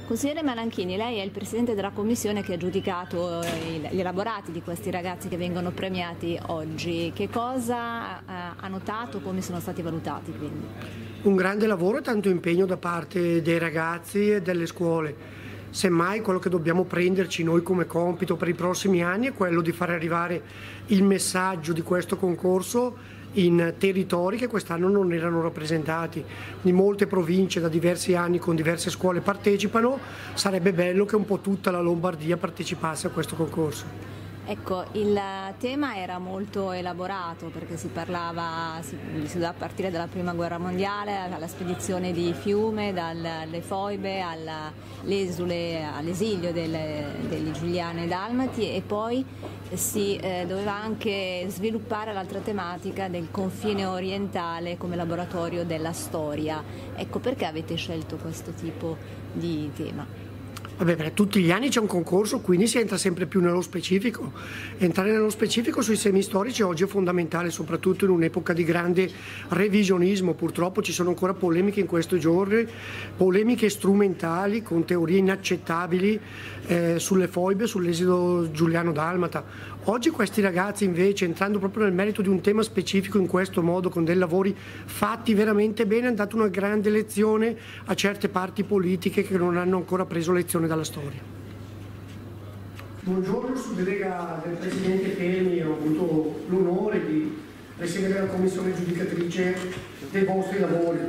Consigliere Malanchini, lei è il Presidente della Commissione che ha giudicato gli elaborati di questi ragazzi che vengono premiati oggi. Che cosa ha notato, come sono stati valutati quindi? Un grande lavoro e tanto impegno da parte dei ragazzi e delle scuole. Semmai quello che dobbiamo prenderci noi come compito per i prossimi anni è quello di fare arrivare il messaggio di questo concorso in territori che quest'anno non erano rappresentati. Di molte province da diversi anni con diverse scuole partecipano, sarebbe bello che un po' tutta la Lombardia partecipasse a questo concorso. Ecco, il tema era molto elaborato perché si doveva partire dalla Prima Guerra Mondiale alla spedizione di Fiume, dalle foibe all'esilio degli Giuliani e Dalmati, e poi si doveva anche sviluppare l'altra tematica del confine orientale come laboratorio della storia. Ecco, perché avete scelto questo tipo di tema? Vabbè, per tutti gli anni c'è un concorso, quindi si entra sempre più nello specifico. Entrare nello specifico sui semi storici oggi è fondamentale, soprattutto in un'epoca di grande revisionismo. Purtroppo ci sono ancora polemiche in questi giorni, polemiche strumentali con teorie inaccettabili sulle foibe, sull'esodo giuliano-dalmata. Oggi questi ragazzi invece, entrando proprio nel merito di un tema specifico in questo modo, con dei lavori fatti veramente bene, hanno dato una grande lezione a certe parti politiche che non hanno ancora preso lezione dalla storia. Buongiorno, su delega del Presidente Pelmi ho avuto l'onore di presiedere la commissione giudicatrice dei vostri lavori.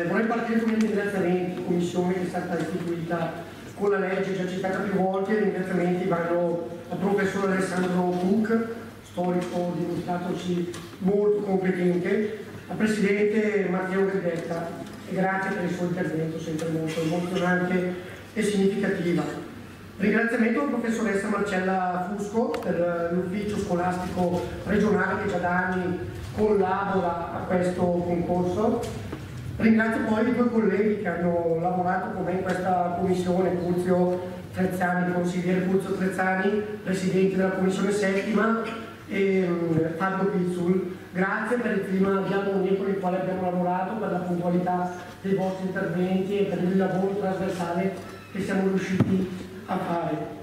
Vorrei partire con un ringraziamento, commissione che è stata istituita con la legge già citata più volte. I ringraziamenti vanno al professor Alessandro Buch, storico dimostratosi molto competente, al Presidente Matteo Vedetta, e grazie per il suo intervento sempre molto emozionante e significativa. Ringraziamento alla professoressa Marcella Fusco per l'ufficio scolastico regionale che già da anni collabora a questo concorso. Ringrazio poi i due colleghi che hanno lavorato con me in questa commissione, Puzio Trezzani, consigliere Puzio Trezzani, presidente della commissione settima, e Fabio Pizzul. Grazie per il clima di armonia con il quale abbiamo lavorato, per la puntualità dei vostri interventi e per il lavoro trasversale che siamo riusciti a fare.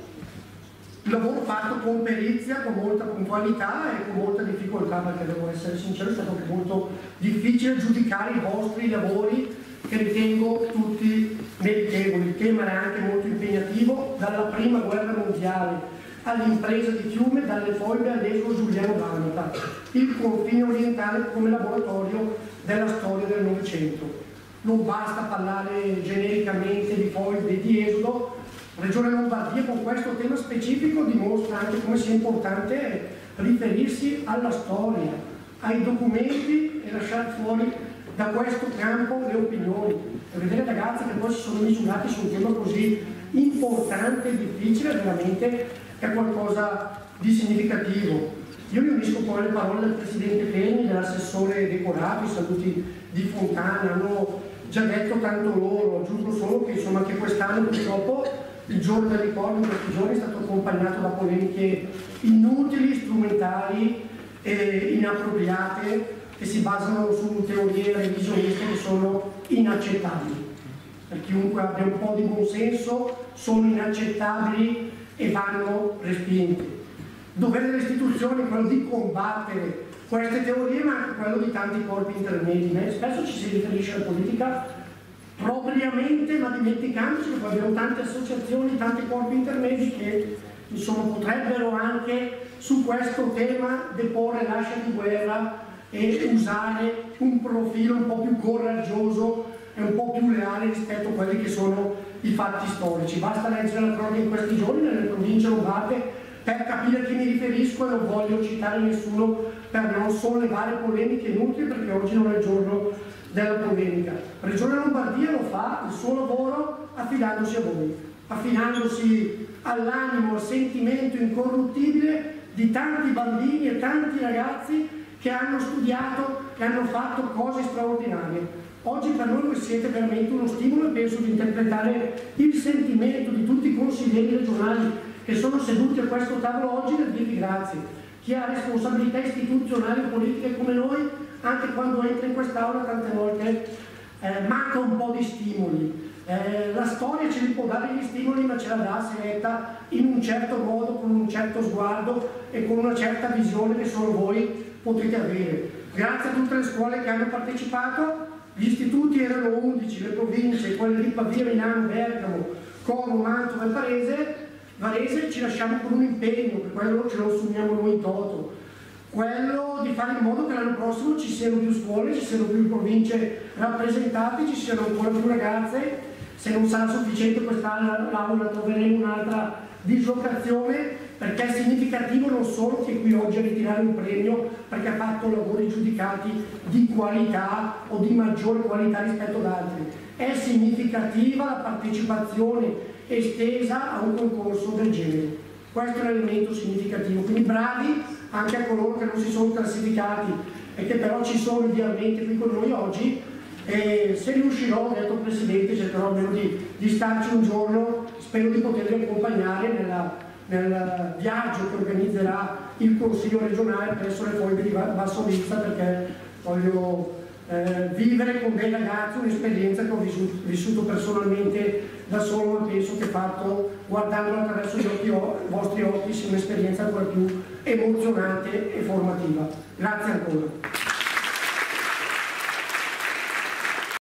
Il lavoro fatto con perizia, con molta puntualità e con molta difficoltà, perché devo essere sincero, è stato anche molto difficile giudicare i vostri lavori, che ritengo tutti meritevoli. Il tema era anche molto impegnativo, dalla Prima Guerra Mondiale all'impresa di Fiume, dalle foibe all'esodo giuliano-dalmata, il confine orientale come laboratorio della storia del Novecento. Non basta parlare genericamente di foibe e di esodo. Regione Lombardia con questo tema specifico dimostra anche come sia importante riferirsi alla storia, ai documenti e lasciare fuori da questo campo le opinioni. E vedere ragazzi che poi si sono misurati su un tema così importante e difficile veramente è qualcosa di significativo. Io mi unisco poi alle parole del Presidente Pelmi, dell'assessore De Corato, i saluti di Fontana, hanno già detto tanto loro. Aggiungo solo che insomma che quest'anno purtroppo il giorno del ricordo in questi giorni è stato accompagnato da polemiche inutili, strumentali e inappropriate, che si basano su teorie revisioniste che sono inaccettabili. Per chiunque abbia un po' di buonsenso sono inaccettabili e vanno respinti. Il dovere delle istituzioni è quello di combattere queste teorie, ma anche quello di tanti corpi intermedi. Spesso ci si riferisce alla politica propriamente, ma dimenticandoci che poi abbiamo tante associazioni, tanti corpi intermedi che insomma potrebbero anche su questo tema deporre l'ascia di guerra e usare un profilo un po' più coraggioso e un po' più leale rispetto a quelli che sono i fatti storici. Basta leggere la cronaca in questi giorni nelle province lombarde per capire a chi mi riferisco, e non voglio citare nessuno per non sollevare polemiche inutili, perché oggi non è il giorno della polemica. La Regione Lombardia lo fa il suo lavoro affidandosi a voi, affidandosi all'animo, al sentimento incorruttibile di tanti bambini e tanti ragazzi che hanno studiato e hanno fatto cose straordinarie. Oggi per noi voi siete veramente uno stimolo, e penso di interpretare il sentimento di tutti i consiglieri regionali che sono seduti a questo tavolo oggi, nel dirvi grazie. Chi ha responsabilità istituzionali e politiche come noi, anche quando entra in quest'aula tante volte manca un po' di stimoli, La storia ce li può dare gli stimoli, ma ce la dà se letta in un certo modo, con un certo sguardo e con una certa visione che solo voi potete avere. Grazie a tutte le scuole che hanno partecipato. Gli istituti erano 11, le province, quelle di Pavia, Milano, Bergamo, Como, Mantova e Varese. Ci lasciamo con un impegno, per quello ce lo assumiamo noi in toto, quello di fare in modo che l'anno prossimo ci siano più scuole, ci siano più province rappresentate, ci siano ancora più ragazze. Se non sarà sufficiente quest'anno l'aula troveremo un'altra dislocazione, perché è significativo non solo che qui oggi a ritirare un premio perché ha fatto lavori giudicati di qualità o di maggiore qualità rispetto ad altri, è significativa la partecipazione estesa a un concorso del genere. Questo è un elemento significativo, quindi bravi anche a coloro che non si sono classificati e che però ci sono idealmente qui con noi oggi. E se riuscirò, ho detto al Presidente, cercherò almeno di starci un giorno, spero di potervi accompagnare nel viaggio che organizzerà il Consiglio regionale presso le foibe di Basovizza, perché voglio vivere con dei ragazzi un'esperienza che ho vissuto personalmente da solo, ma penso che fatto guardandolo attraverso i vostri occhi sia un'esperienza ancora più emozionante e formativa. Grazie ancora.